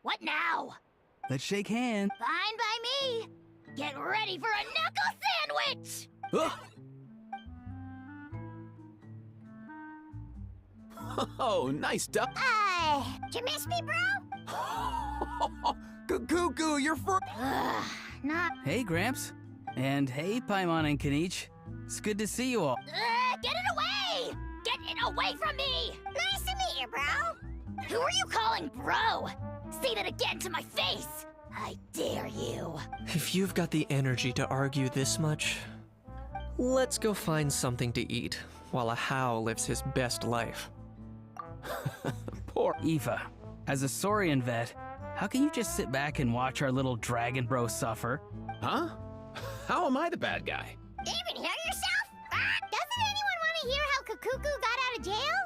What now? Let's shake hands. Fine by me. Get ready for a knuckle sandwich! Oh, nice duck. Did you miss me, bro? Cuckoo, you're for. Not. Hey, Gramps. And hey, Paimon and Kanich. It's good to see you all. Get it away! Get it away from me! Nice to meet you, bro. Who are you calling bro? Say that again to my face! I dare you. If you've got the energy to argue this much, let's go find something to eat while a How lives his best life. Poor Aoife. As a Saurian vet, how can you just sit back and watch our little dragon bro suffer? Huh? How am I the bad guy? Even hear yourself? Doesn't anyone want to hear how Kakuku got out of jail?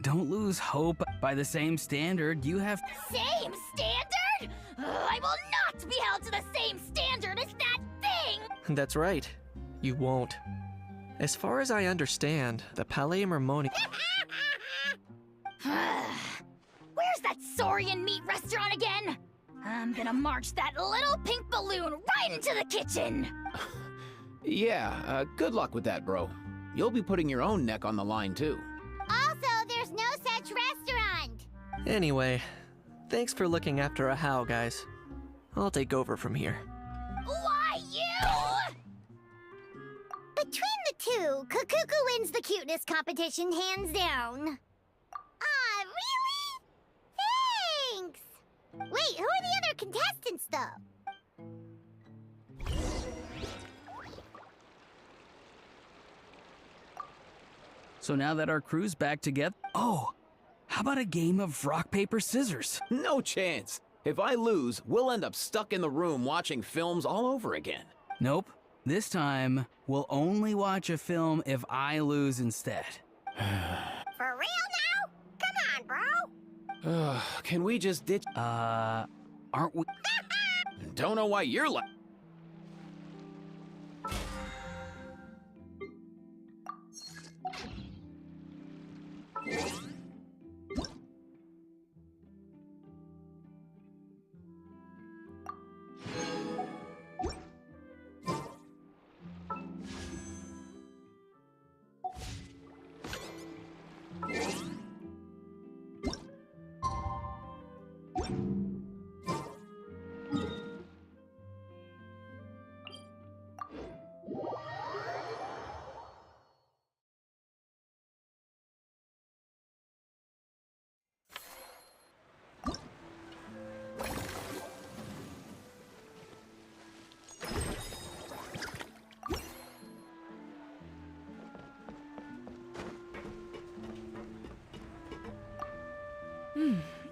Don't lose hope. By the same standard, you have... Same standard? I will not be held to the same standard as that thing! That's right. You won't. As far as I understand, the Palais Mermoni... Where's that Saurian meat restaurant again? I'm gonna march that little pink balloon right into the kitchen! Yeah, good luck with that, bro. You'll be putting your own neck on the line, too. Also, there's no such restaurant! Anyway, thanks for looking after a How, guys. I'll take over from here. Why, you? Between the two, Kakuku wins the cuteness competition hands down. Really? Thanks! Wait, who are the other contestants, though? So now that our crew's back together... Oh! How about a game of rock, paper, scissors? No chance. If I lose, we'll end up stuck in the room watching films all over again. Nope. This time, we'll only watch a film if I lose instead. For real now? Come on, bro! Can we just ditch... Aren't we... Don't know why you're like...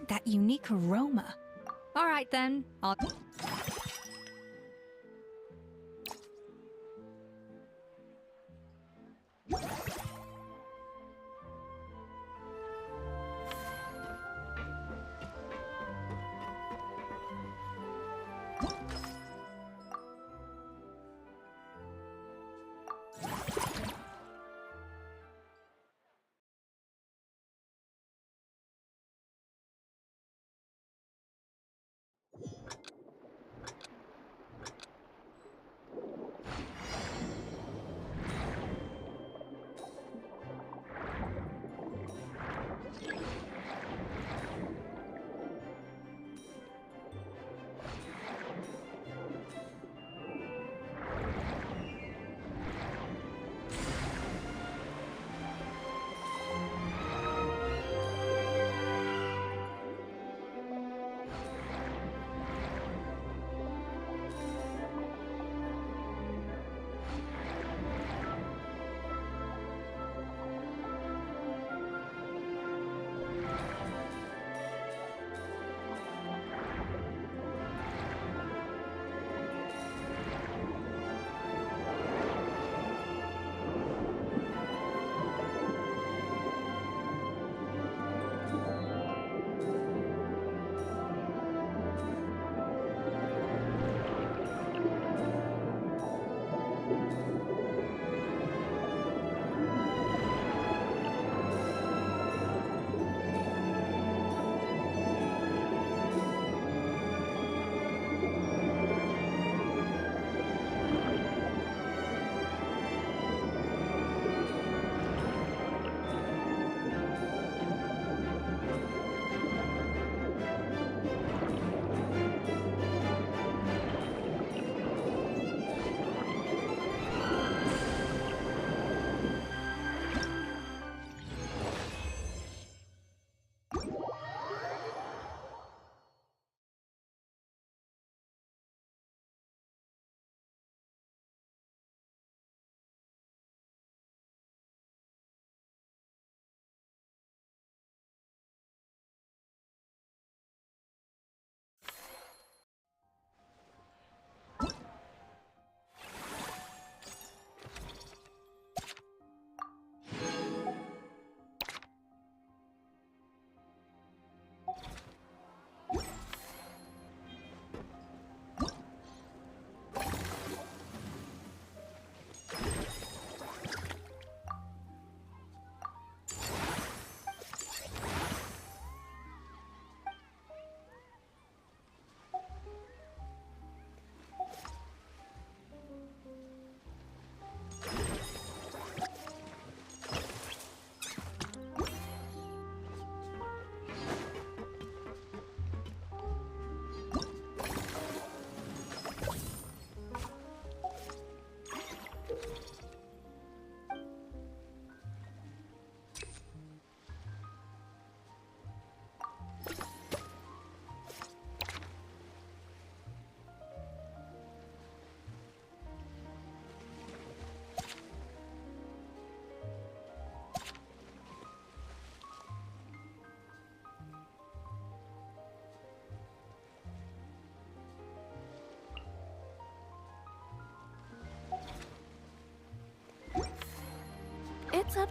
That unique aroma. All right then, I'll...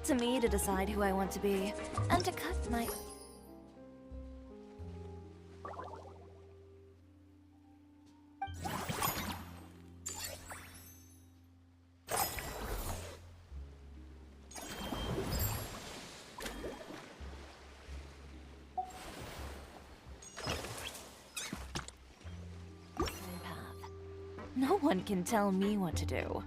to me to decide who I want to be, and to cut my... path. No one can tell me what to do.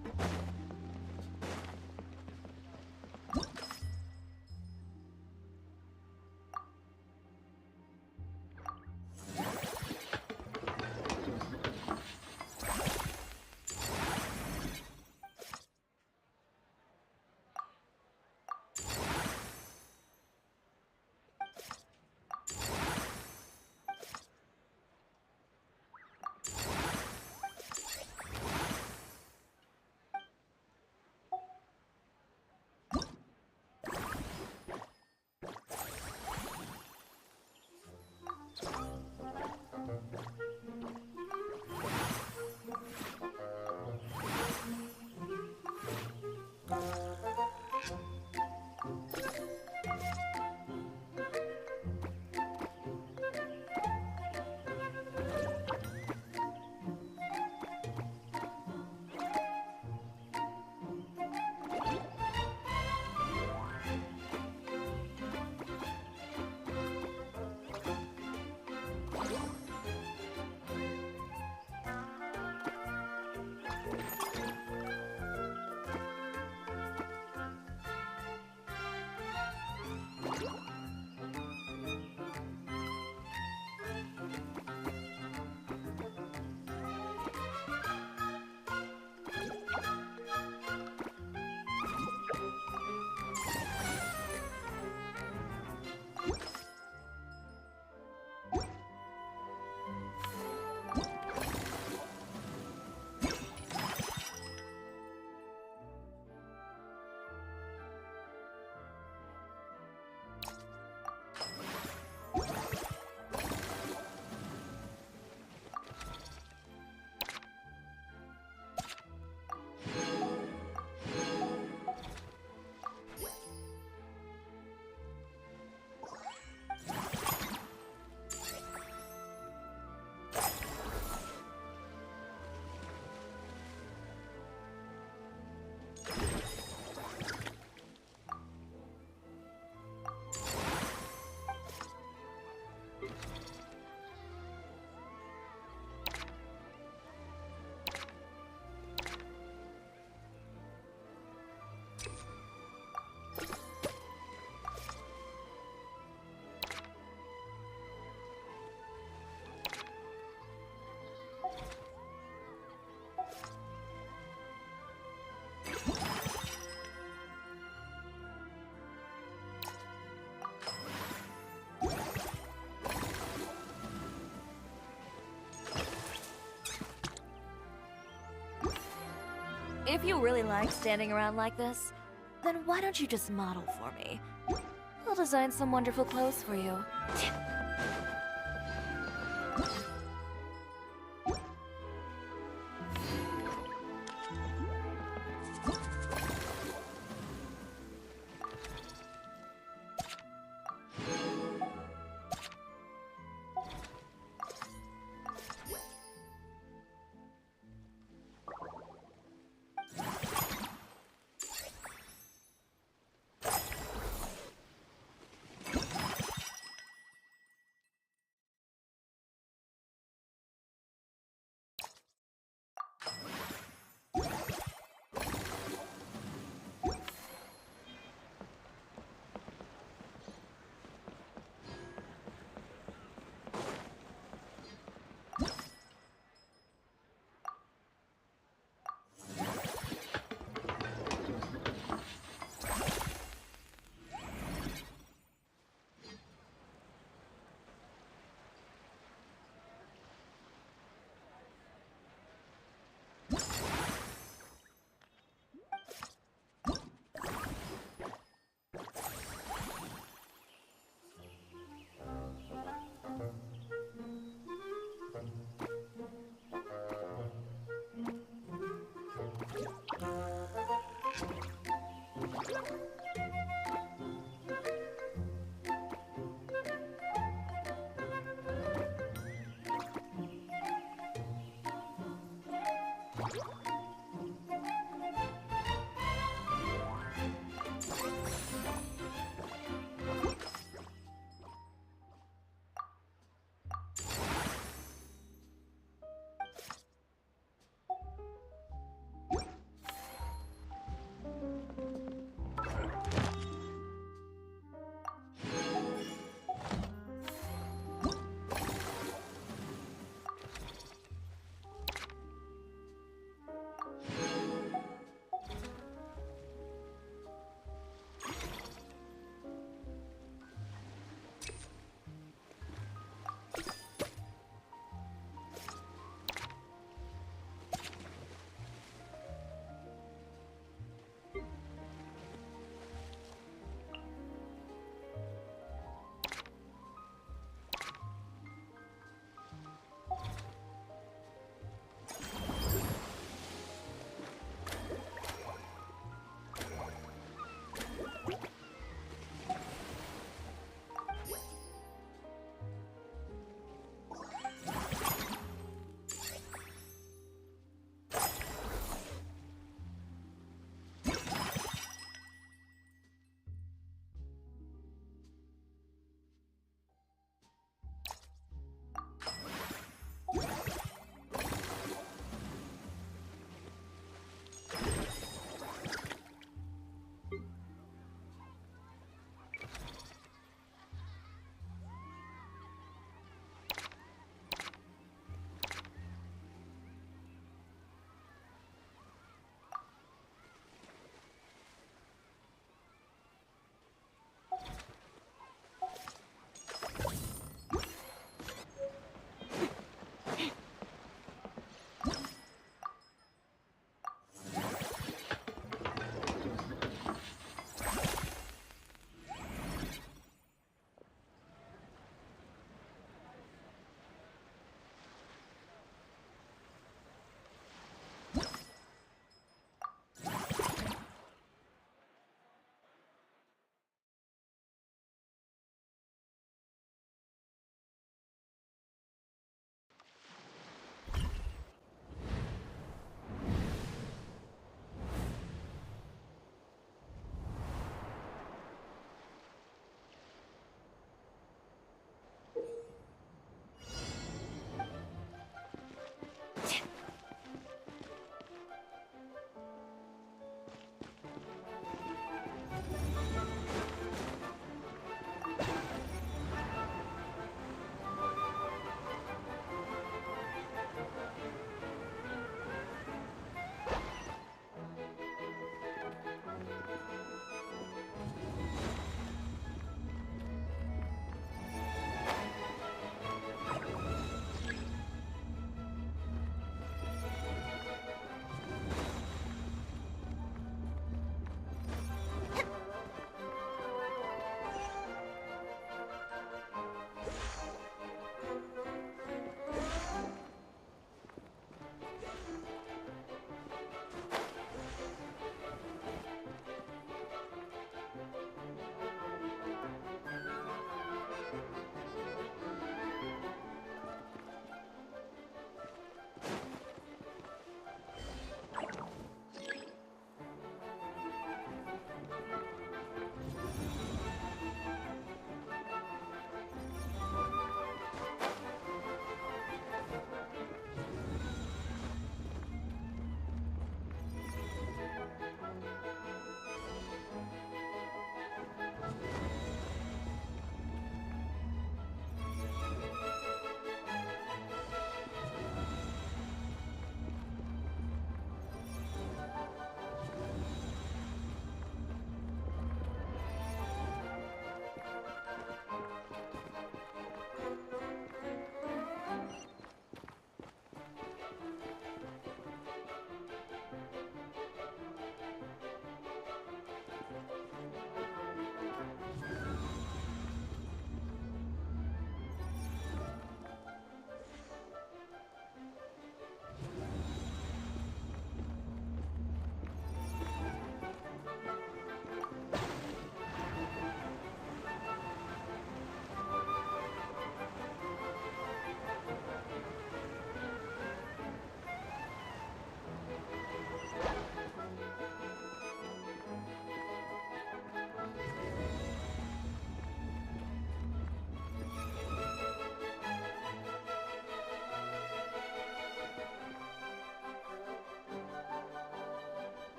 If you really like standing around like this, then why don't you just model for me? I'll design some wonderful clothes for you.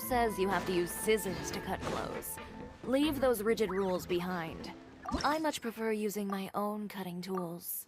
says you have to use scissors to cut clothes. Leave those rigid rules behind. I much prefer using my own cutting tools.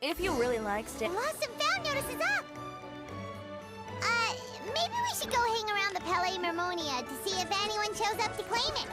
If you really like Lost and found notice is up! Maybe we should go hang around the Palais Mermonia to see if anyone shows up to claim it.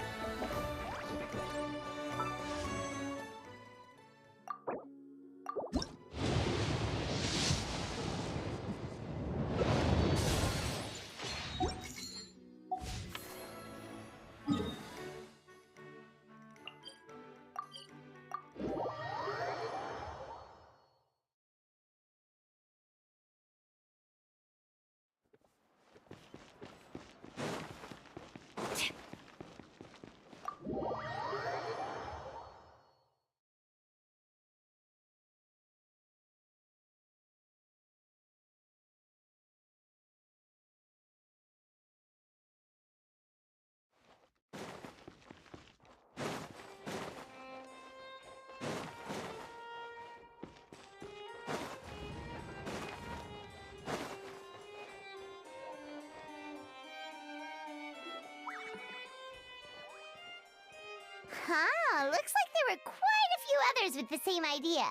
Huh, looks like there were quite a few others with the same idea.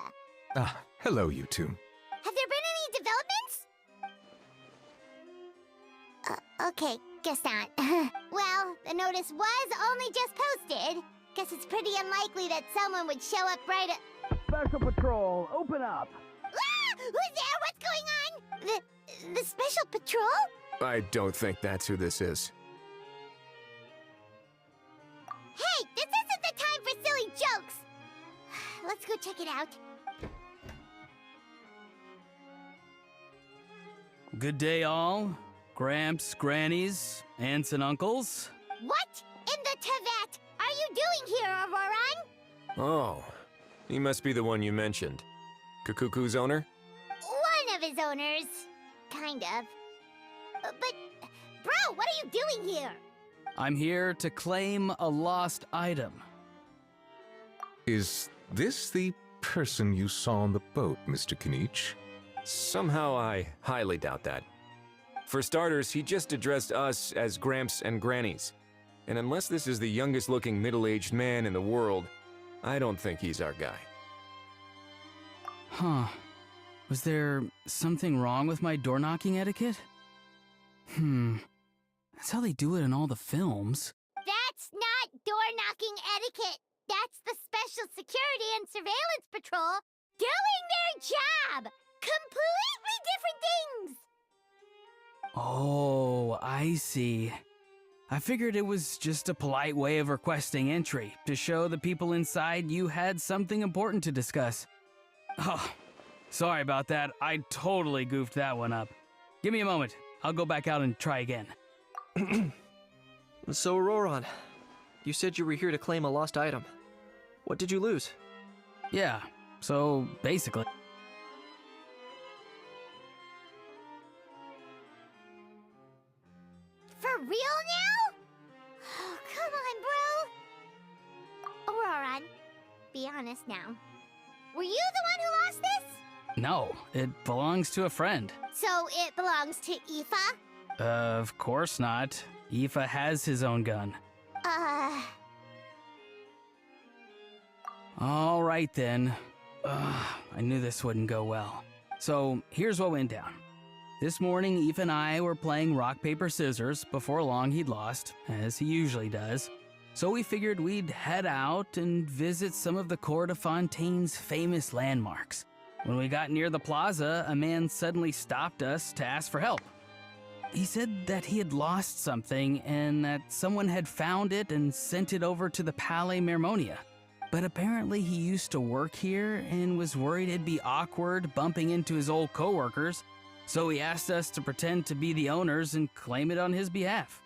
Ah, hello, you two. Have there been any developments? Okay, guess not. Well, the notice was only just posted. Guess it's pretty unlikely that someone would show up right at... Special Patrol, open up! Ah! Who's there? What's going on? The Special Patrol? I don't think that's who this is. Hey, this isn't the time for silly jokes! Let's go check it out. Good day, all. Gramps, grannies, aunts, and uncles. What in the Tevat are you doing here, Auroran? Oh, he must be the one you mentioned. Kukuku's owner? One of his owners. Kind of. But, bro, what are you doing here? I'm here to claim a lost item. Is this the person you saw on the boat, Mr. Kinich? Somehow I highly doubt that. For starters, he just addressed us as Gramps and Grannies. And unless this is the youngest looking middle-aged man in the world, I don't think he's our guy. Huh. Was there something wrong with my door-knocking etiquette? That's how they do it in all the films. That's not door-knocking etiquette. That's the Special Security and Surveillance Patrol doing their job. Completely different things. Oh, I see. I figured it was just a polite way of requesting entry to show the people inside you had something important to discuss. Oh, sorry about that. I totally goofed that one up. Give me a moment. I'll go back out and try again. So, Auroran, you said you were here to claim a lost item. What did you lose? Yeah, so basically... For real now? Oh, come on, bro. Auroran, be honest now. Were you the one who lost this? No, it belongs to a friend. So it belongs to Aoife? Of course not. Aoife has his own gun. All right then. I knew this wouldn't go well. So here's what went down. This morning, Aoife and I were playing rock, paper, scissors. Before long, he'd lost, as he usually does. So we figured we'd head out and visit some of the court of Fontaine's famous landmarks. When we got near the plaza, a man suddenly stopped us to ask for help. He said that he had lost something and that someone had found it and sent it over to the Palais Mermonia. But apparently he used to work here and was worried it'd be awkward bumping into his old coworkers, so he asked us to pretend to be the owners and claim it on his behalf.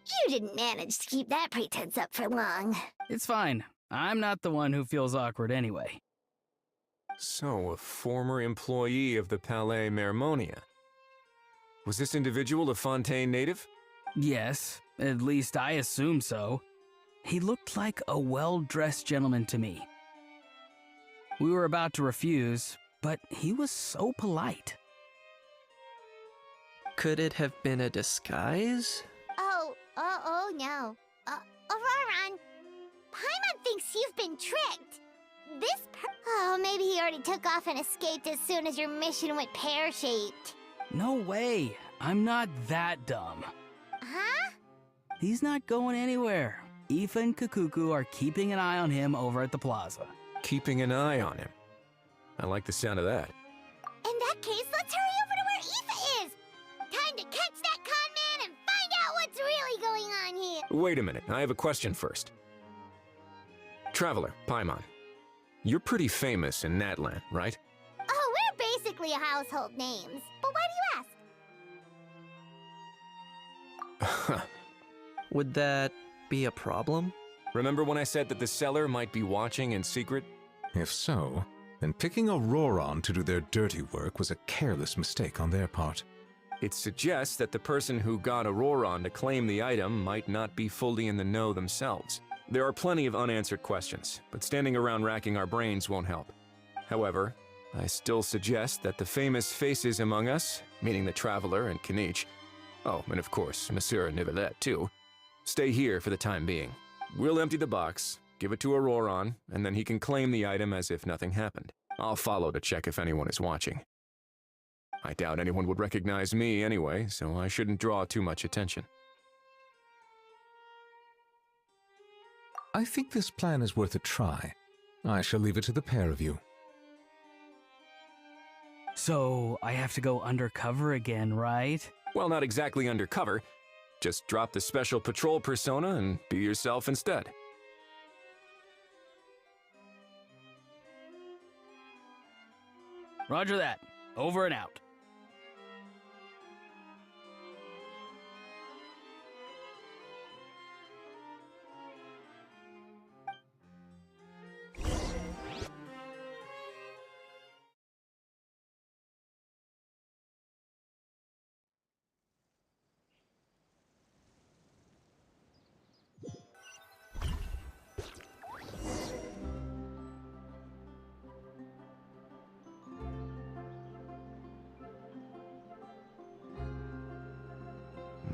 You didn't manage to keep that pretense up for long. It's fine. I'm not the one who feels awkward anyway. So, a former employee of the Palais Mermonia. Was this individual a Fontaine native? Yes, at least I assume so. He looked like a well-dressed gentleman to me. We were about to refuse, but he was so polite. Could it have been a disguise? Oh no. Auroran, Paimon thinks you've been tricked. Oh, maybe he already took off and escaped as soon as your mission went pear-shaped. No way. I'm not that dumb. Huh? He's not going anywhere. Aoife and Kukuku are keeping an eye on him over at the plaza. Keeping an eye on him. I like the sound of that. In that case, let's hurry over to where Aoife is. Time to catch that con man and find out what's really going on here. Wait a minute, I have a question first. Traveler, Paimon. You're pretty famous in Natlan, right? Oh, we're basically household names. But why do you ask? Would that be a problem? Remember when I said that the seller might be watching in secret? If so, then picking Auroran to do their dirty work was a careless mistake on their part. It suggests that the person who got Auroran to claim the item might not be fully in the know themselves. There are plenty of unanswered questions, but standing around racking our brains won't help. However, I still suggest that the famous faces among us, meaning the Traveler and Kinich, oh, and of course, Monsieur Nivelet too, Stay here for the time being. We'll empty the box, give it to Auroron, and then he can claim the item as if nothing happened. I'll follow to check if anyone is watching. I doubt anyone would recognize me anyway, so I shouldn't draw too much attention. I think this plan is worth a try. I shall leave it to the pair of you. So, I have to go undercover again, right? Well, not exactly undercover. Just drop the special patrol persona and be yourself instead. Roger that. Over and out.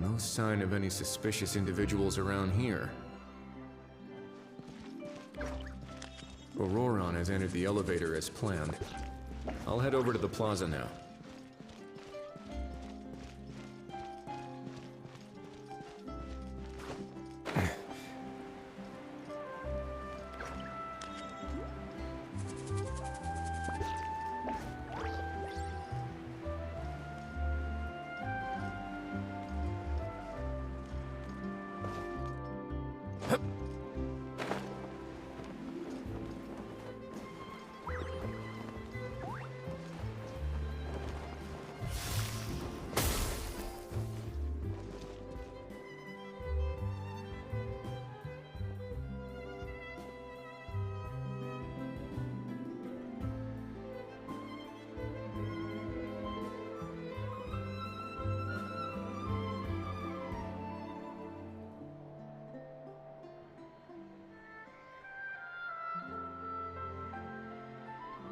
No sign of any suspicious individuals around here. Auroron has entered the elevator as planned. I'll head over to the plaza now.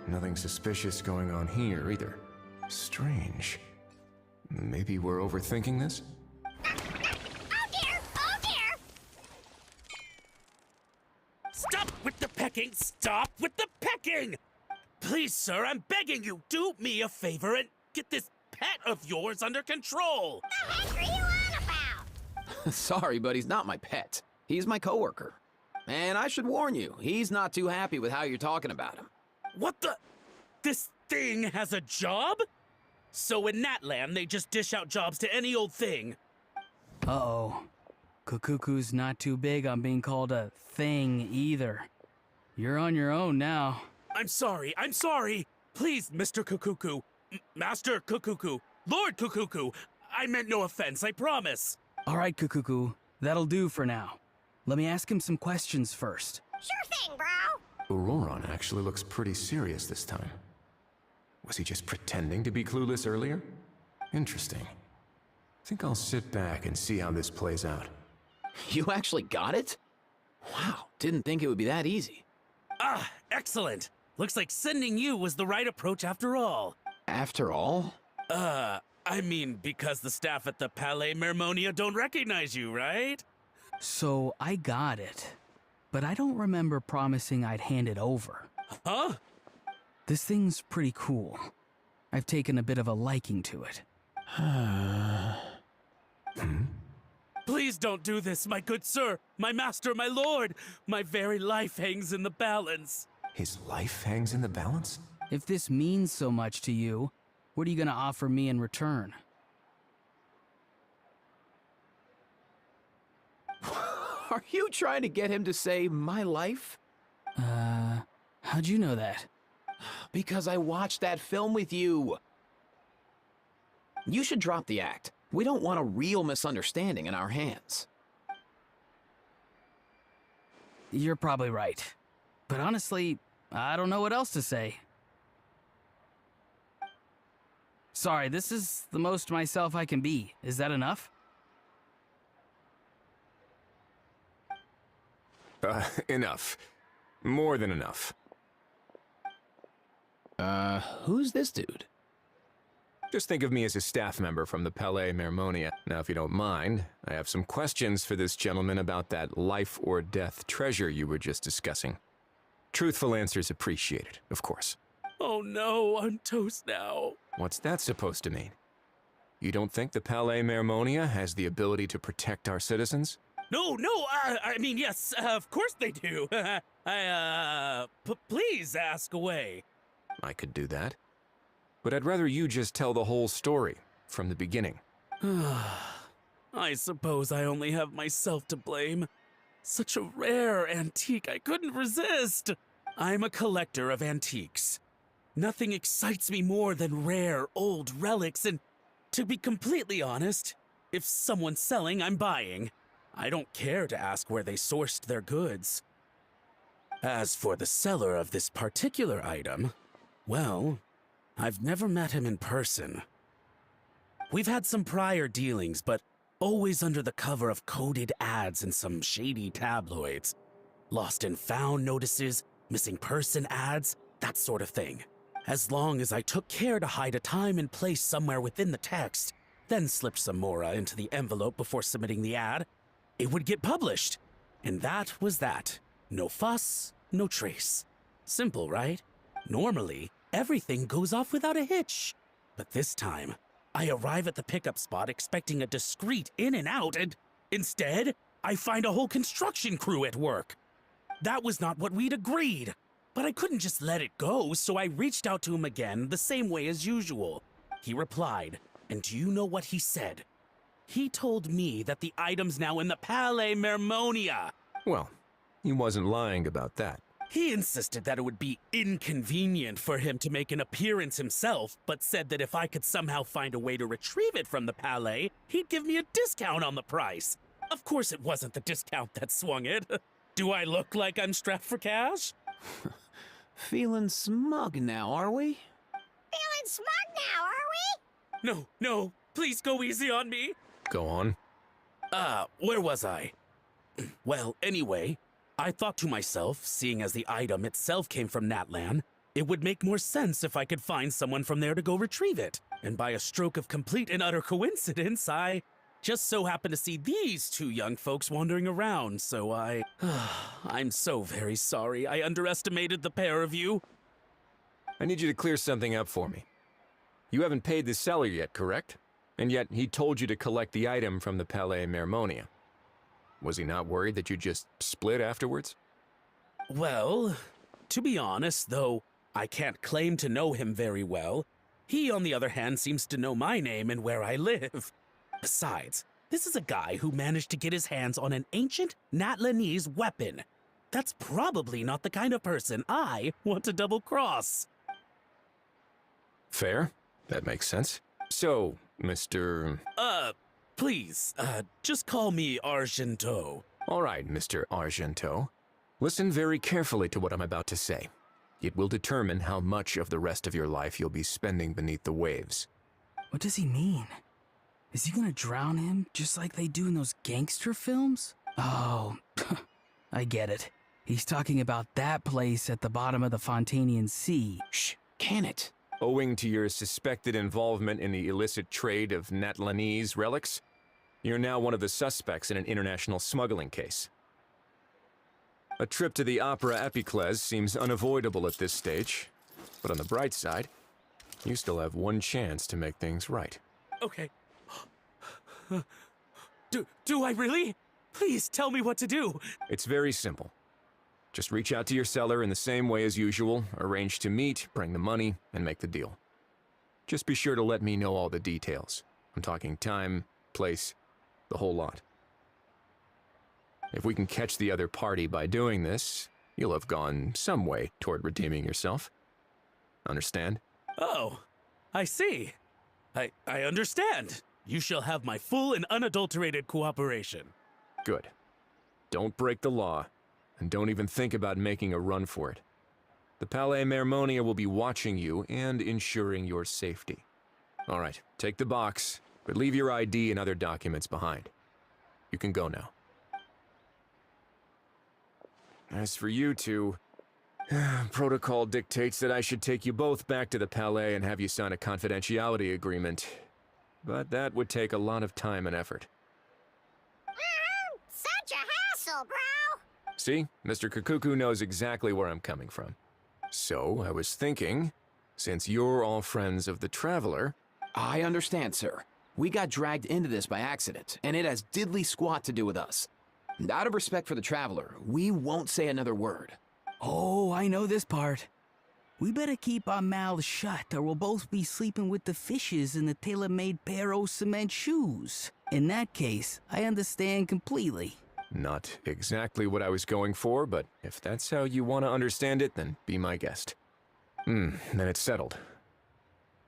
Nothing suspicious going on here, either. Strange. Maybe we're overthinking this? Oh dear! Oh dear! Stop with the pecking! Stop with the pecking! Please, sir, I'm begging you, do me a favor and get this pet of yours under control! The heck are you on about? Sorry, but he's not my pet. He's my coworker. And I should warn you, he's not too happy with how you're talking about him. What the? This thing has a job? So in that land, they just dish out jobs to any old thing. Uh-oh. Kukuku's not too big on being called a thing either. You're on your own now. I'm sorry. Please, Mr. Kukuku. Master Kukuku. Lord Kukuku. I meant no offense, I promise. All right, Kukuku. That'll do for now. Let me ask him some questions first. Sure thing, bro. Auroron actually looks pretty serious this time. Was he just pretending to be clueless earlier? Interesting. Think I'll sit back and see how this plays out. You actually got it? Wow, didn't think it would be that easy. Ah, excellent. Looks like sending you was the right approach after all. After all? I mean, because the staff at the Palais Mermonia don't recognize you, right? So, I got it. But I don't remember promising I'd hand it over. Huh? This thing's pretty cool. I've taken a bit of a liking to it. Please don't do this, my good sir, my master, my lord. My very life hangs in the balance. His life hangs in the balance? If this means so much to you, what are you gonna offer me in return? Are you trying to get him to say my life? How'd you know that? Because I watched that film with you. You should drop the act. We don't want a real misunderstanding in our hands. You're probably right. But honestly, I don't know what else to say. Sorry, this is the most myself I can be. Is that enough? Enough. More than enough. Who's this dude? Just think of me as a staff member from the Palais Mermonia. Now, if you don't mind, I have some questions for this gentleman about that life or death treasure you were just discussing. Truthful answers appreciated, of course. Oh no, I'm toast now. What's that supposed to mean? You don't think the Palais Mermonia has the ability to protect our citizens? No, I mean, yes, of course they do. Please ask away. I could do that. But I'd rather you just tell the whole story, from the beginning. I suppose I only have myself to blame. Such a rare antique, I couldn't resist. I'm a collector of antiques. Nothing excites me more than rare, old relics, and to be completely honest, if someone's selling, I'm buying. I don't care to ask where they sourced their goods. As for the seller of this particular item, well, I've never met him in person. We've had some prior dealings, but always under the cover of coded ads in some shady tabloids. Lost and found notices, missing person ads, that sort of thing. As long as I took care to hide a time and place somewhere within the text, then slipped some mora into the envelope before submitting the ad, it would get published. And that was that. No fuss, no trace. Simple, right? Normally, everything goes off without a hitch. But this time, I arrive at the pickup spot expecting a discreet in and out, and instead, I find a whole construction crew at work. That was not what we'd agreed. But I couldn't just let it go, so I reached out to him again the same way as usual. He replied, and do you know what he said? He told me that the item's now in the Palais Mermonia. Well, he wasn't lying about that. He insisted that it would be inconvenient for him to make an appearance himself, but said that if I could somehow find a way to retrieve it from the Palais, he'd give me a discount on the price. Of course it wasn't the discount that swung it. Do I look like I'm strapped for cash? Feeling smug now, are we? Feeling smug now, are we? No, please go easy on me. Go on. Where was I? Well, anyway, I thought to myself, seeing as the item itself came from Natlan, it would make more sense if I could find someone from there to go retrieve it. And by a stroke of complete and utter coincidence, I just so happened to see these two young folks wandering around, so I'm so very sorry. I underestimated the pair of you. I need you to clear something up for me. You haven't paid the seller yet, correct? And yet he told you to collect the item from the Palais Mermonia. Was he not worried that you just split afterwards? Well, to be honest, though I can't claim to know him very well, he, on the other hand, seems to know my name and where I live. Besides, this is a guy who managed to get his hands on an ancient Natlanese weapon. That's probably not the kind of person I want to double-cross. Fair. That makes sense. So, Mr. Please, just call me Argento. All right, Mr. Argento. Listen very carefully to what I'm about to say. It will determine how much of the rest of your life you'll be spending beneath the waves. What does he mean? Is he gonna drown him just like they do in those gangster films? Oh, I get it. He's talking about that place at the bottom of the Fontainian Sea. Shh, can it? Owing to your suspected involvement in the illicit trade of Natlanese relics, you're now one of the suspects in an international smuggling case. A trip to the Opera Epiclese seems unavoidable at this stage, but on the bright side, you still have one chance to make things right. Okay. Do I really? Please tell me what to do. It's very simple. Just reach out to your seller in the same way as usual, arrange to meet, bring the money, and make the deal. Just be sure to let me know all the details. I'm talking time, place, the whole lot. If we can catch the other party by doing this, you'll have gone some way toward redeeming yourself. Understand? Oh, I see. I understand. You shall have my full and unadulterated cooperation. Good. Don't break the law, and don't even think about making a run for it. The Palais Mermonia will be watching you and ensuring your safety. All right, take the box, but leave your ID and other documents behind. You can go now. As for you two, Protocol dictates that I should take you both back to the Palais and have you sign a confidentiality agreement. But that would take a lot of time and effort. Such a hassle, bro! See? Mr. Kakuku knows exactly where I'm coming from. So, I was thinking, since you're all friends of the Traveler... I understand, sir. We got dragged into this by accident, and it has diddly squat to do with us. And out of respect for the Traveler, we won't say another word. Oh, I know this part. We better keep our mouths shut, or we'll both be sleeping with the fishes in the tailor-made pair of cement shoes. In that case, I understand completely. Not exactly what I was going for, but if that's how you want to understand it, then be my guest. Then it's settled.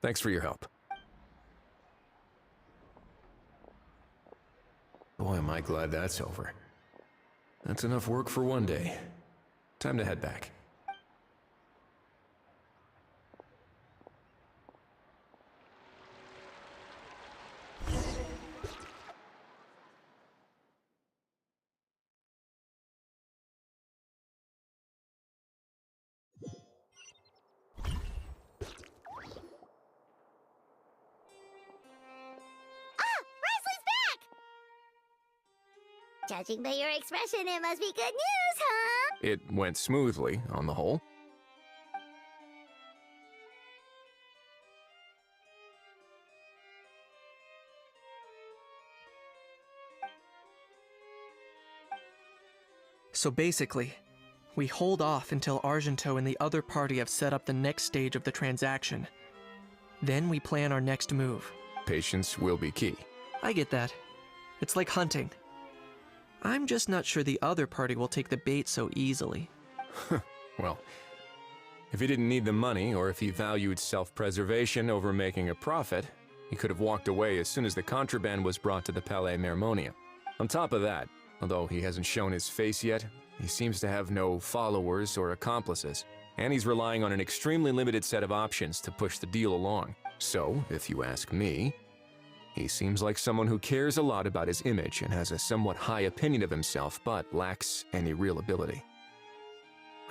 Thanks for your help. Boy, am I glad that's over. That's enough work for one day. Time to head back. Judging by your expression, it must be good news, huh? It went smoothly, on the whole. So basically, we hold off until Argento and the other party have set up the next stage of the transaction. Then we plan our next move. Patience will be key. I get that. It's like hunting. I'm just not sure the other party will take the bait so easily. Well, if he didn't need the money, or if he valued self-preservation over making a profit, he could have walked away as soon as the contraband was brought to the Palais Mermonium. On top of that, although he hasn't shown his face yet, he seems to have no followers or accomplices, and he's relying on an extremely limited set of options to push the deal along. So, if you ask me, he seems like someone who cares a lot about his image and has a somewhat high opinion of himself, but lacks any real ability.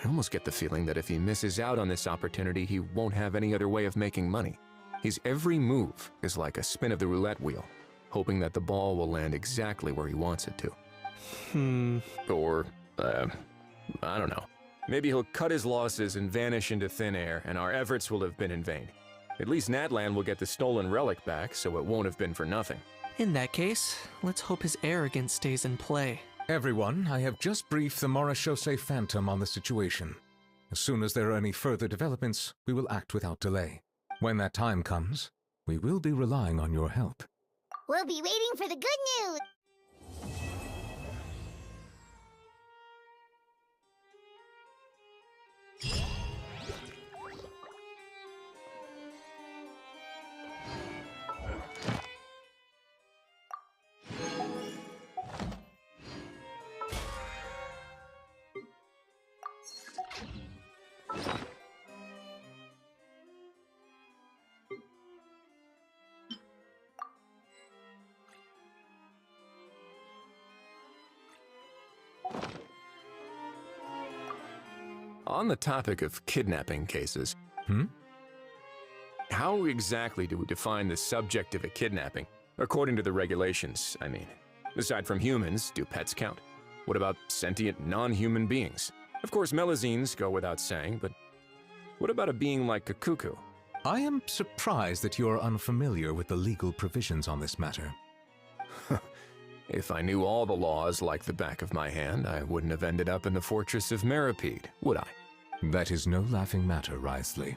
I almost get the feeling that if he misses out on this opportunity, he won't have any other way of making money. His every move is like a spin of the roulette wheel, hoping that the ball will land exactly where he wants it to. Or, I don't know. Maybe he'll cut his losses and vanish into thin air, and our efforts will have been in vain. At least Natlan will get the stolen relic back, so it won't have been for nothing. In that case, let's hope his arrogance stays in play. Everyone, I have just briefed the Marechaussee Phantom on the situation. As soon as there are any further developments, we will act without delay. When that time comes, we will be relying on your help. We'll be waiting for the good news. On the topic of kidnapping cases, how exactly do we define the subject of a kidnapping? According to the regulations, I mean. Aside from humans, do pets count? What about sentient non-human beings? Of course, melazines go without saying, but what about a being like Kakuku? I am surprised that you are unfamiliar with the legal provisions on this matter. If I knew all the laws like the back of my hand, I wouldn't have ended up in the fortress of Meripede, would I? That is no laughing matter, Wriothesley.